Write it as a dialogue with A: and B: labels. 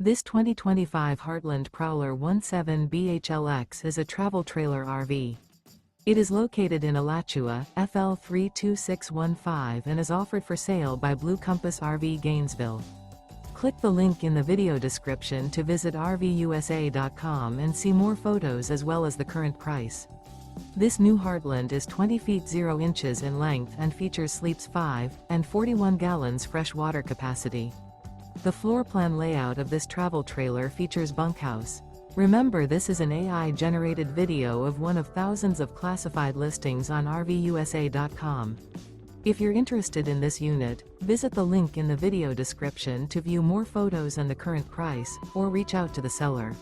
A: This 2025 Heartland Prowler 17BHLX is a travel trailer RV. It is located in Alachua, FL 32615 and is offered for sale by Blue Compass RV Gainesville. Click the link in the video description to visit RVUSA.com and see more photos as well as the current price. This new Heartland is 20 feet 0 inches in length and features sleeps 5 and 41 gallons fresh water capacity. The floor plan layout of this travel trailer features bunkhouse. Remember, this is an AI-generated video of one of thousands of classified listings on RVUSA.com. If you're interested in this unit, visit the link in the video description to view more photos and the current price, or reach out to the seller.